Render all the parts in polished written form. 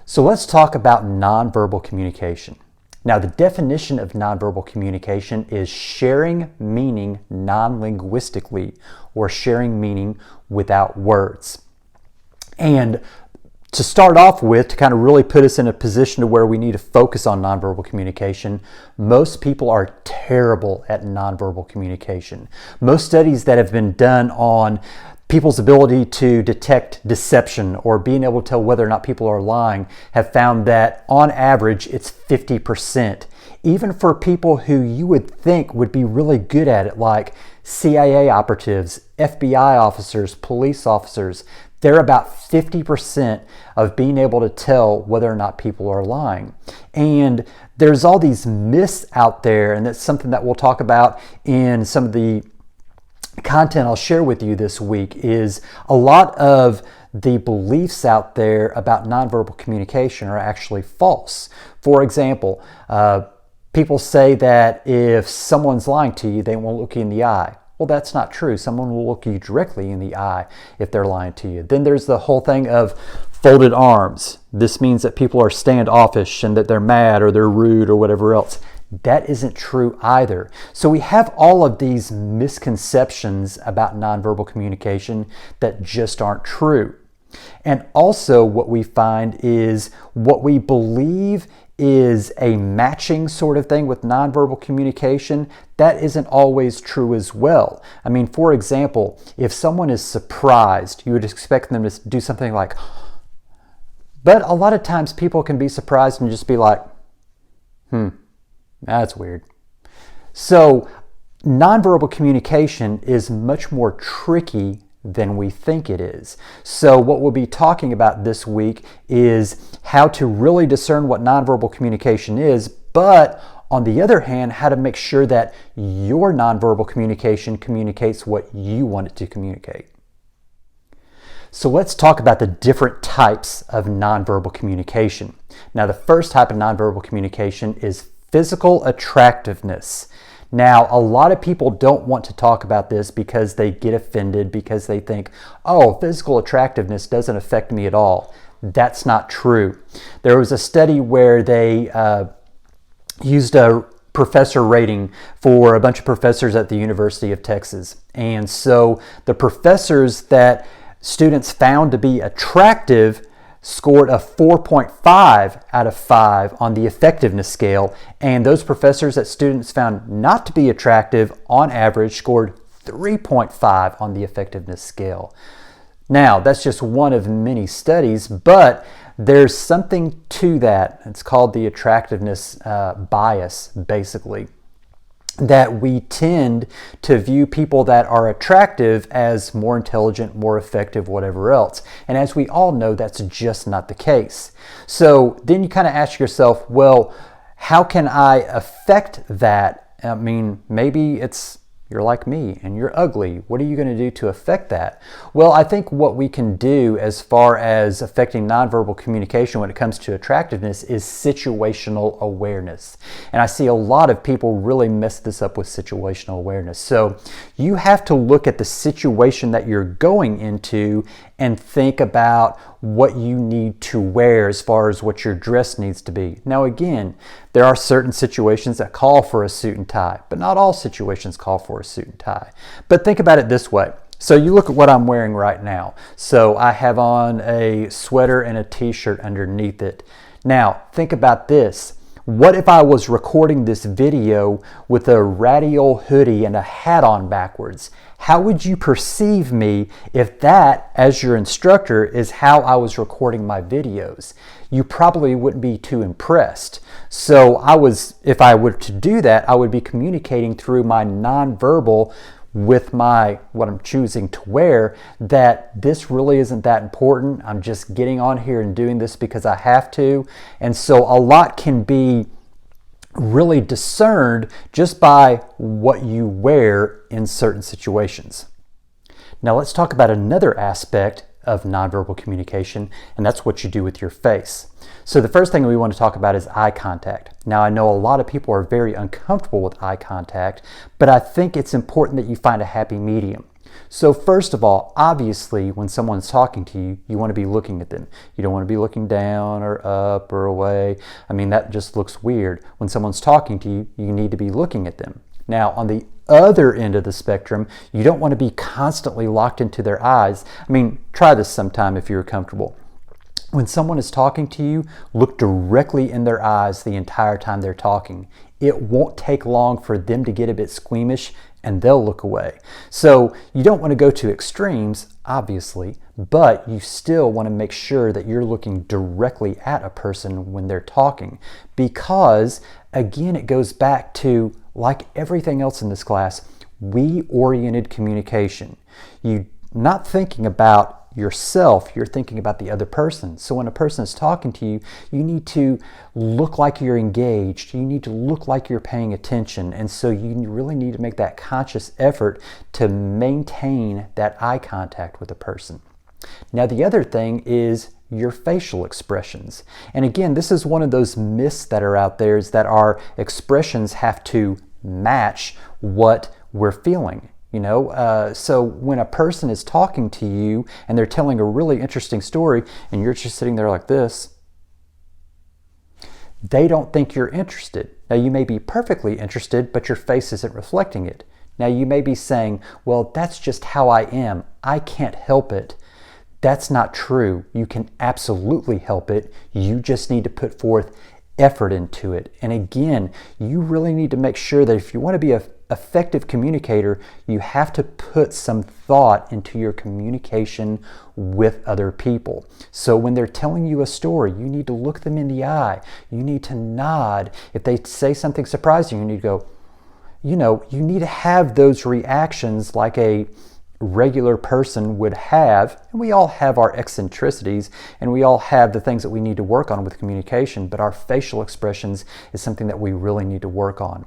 So let's talk about nonverbal communication. Now, the definition of nonverbal communication is sharing meaning non-linguistically, or sharing meaning without words. And to start off with, to kind of really put us in a position to where we need to focus on nonverbal communication, most people are terrible at nonverbal communication. Most studies that have been done on people's ability to detect deception or being able to tell whether or not people are lying have found that on average it's 50%. Even for people who you would think would be really good at it, like CIA operatives, FBI officers, police officers, they're about 50% of being able to tell whether or not people are lying. And there's all these myths out there, and that's something that we'll talk about in some of the content I'll share with you this week. Is a lot of the beliefs out there about nonverbal communication are actually false. For example, people say that if someone's lying to you, they won't look you in the eye. Well, that's not true. Someone will look you directly in the eye if they're lying to you. Then there's the whole thing of folded arms. This means that people are standoffish and that they're mad or they're rude or whatever else. That isn't true either. So we have all of these misconceptions about nonverbal communication that just aren't true. And also what we find is what we believe is a matching sort of thing with nonverbal communication, that isn't always true as well. I mean, for example, if someone is surprised, you would expect them to do something like, but a lot of times people can be surprised and just be like, that's weird. So nonverbal communication is much more tricky than we think it is. So what we'll be talking about this week is how to really discern what nonverbal communication is, but on the other hand, how to make sure that your nonverbal communication communicates what you want it to communicate. So let's talk about the different types of nonverbal communication. Now, the first type of nonverbal communication is physical attractiveness. Now, a lot of people don't want to talk about this because they get offended, because they think, oh, physical attractiveness doesn't affect me at all. That's not true. There was a study where they used a professor rating for a bunch of professors at the University of Texas. And so the professors that students found to be attractive scored a 4.5 out of 5 on the effectiveness scale, and those professors that students found not to be attractive on average scored 3.5 on the effectiveness scale. Now, that's just one of many studies, but there's something to that. It's called the attractiveness bias, basically, that we tend to view people that are attractive as more intelligent, more effective, whatever else. And as we all know, that's just not the case. So then you kind of ask yourself, well, how can I affect that? I mean, maybe you're like me and you're ugly. What are you going to do to affect that? Well, I think what we can do as far as affecting nonverbal communication when it comes to attractiveness is situational awareness. And I see a lot of people really mess this up with situational awareness. So you have to look at the situation that you're going into and think about what you need to wear as far as what your dress needs to be. Now again, there are certain situations that call for a suit and tie, but not all situations call for a suit and tie. But think about it this way. So you look at what I'm wearing right now. So I have on a sweater and a t-shirt underneath it. Now think about this. What if I was recording this video with a ratty old hoodie and a hat on backwards? How would you perceive me if that, as your instructor, is how I was recording my videos? You probably wouldn't be too impressed. So if I were to do that, I would be communicating through my nonverbal with what I'm choosing to wear, that this really isn't that important. I'm just getting on here and doing this because I have to. And so a lot can be really discerned just by what you wear in certain situations. Now let's talk about another aspect of nonverbal communication, and that's what you do with your face. So the first thing we want to talk about is eye contact. Now I know a lot of people are very uncomfortable with eye contact, but I think it's important that you find a happy medium. So first of all, obviously, when someone's talking to you, you want to be looking at them. You don't want to be looking down or up or away. I mean, that just looks weird. When someone's talking to you, you need to be looking at them. Now, on the other end of the spectrum, you don't want to be constantly locked into their eyes. I mean, try this sometime if you're comfortable. When someone is talking to you, look directly in their eyes the entire time they're talking. It won't take long for them to get a bit squeamish and they'll look away. So you don't want to go to extremes, obviously, but you still want to make sure that you're looking directly at a person when they're talking, because again, it goes back to, like everything else in this class, we-oriented communication. You're not thinking about yourself, you're thinking about the other person. So when a person is talking to you, you need to look like you're engaged. You need to look like you're paying attention. And so you really need to make that conscious effort to maintain that eye contact with a person. Now, the other thing is your facial expressions. And again, this is one of those myths that are out there, is that our expressions have to match what we're feeling. So when a person is talking to you and they're telling a really interesting story and you're just sitting there like this, they don't think you're interested. Now, you may be perfectly interested, but your face isn't reflecting it. Now, you may be saying, well, that's just how I am. I can't help it. That's not true. You can absolutely help it. You just need to put forth effort into it. And again, you really need to make sure that if you want to be an effective communicator, you have to put some thought into your communication with other people. So when they're telling you a story, you need to look them in the eye. You need to nod. If they say something surprising, you need to go, you need to have those reactions like a regular person would have. And we all have our eccentricities and we all have the things that we need to work on with communication, but our facial expressions is something that we really need to work on.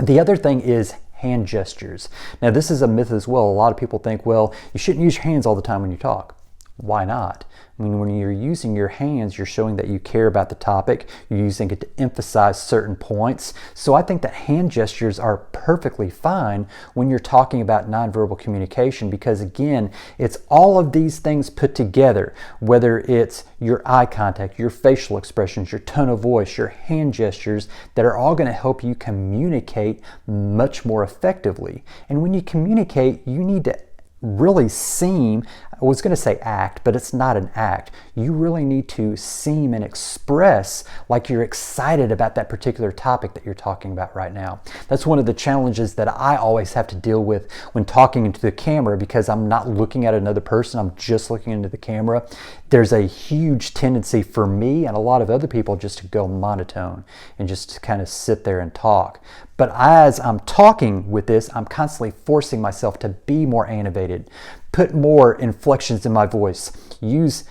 The other thing is hand gestures. Now, this is a myth as well. A lot of people think, well, you shouldn't use your hands all the time when you talk. Why not? I mean, when you're using your hands, you're showing that you care about the topic. You're using it to emphasize certain points. So I think that hand gestures are perfectly fine when you're talking about nonverbal communication, because again, it's all of these things put together, whether it's your eye contact, your facial expressions, your tone of voice, your hand gestures, that are all going to help you communicate much more effectively. And when you communicate, you need to really seem, I was going to say act, but it's not an act. You really need to seem and express like you're excited about that particular topic that you're talking about right now. That's one of the challenges that I always have to deal with when talking into the camera, because I'm not looking at another person, I'm just looking into the camera. There's a huge tendency for me and a lot of other people just to go monotone and just to kind of sit there and talk. But as I'm talking with this, I'm constantly forcing myself to be more animated, put more inflections in my voice, use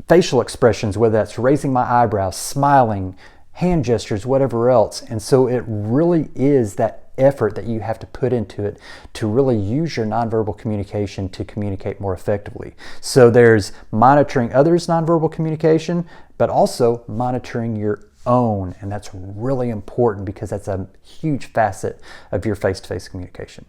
facial expressions, whether that's raising my eyebrows, smiling, hand gestures, whatever else. And so it really is that effort that you have to put into it to really use your nonverbal communication to communicate more effectively. So there's monitoring others' nonverbal communication, but also monitoring your own. And that's really important because that's a huge facet of your face-to-face communication.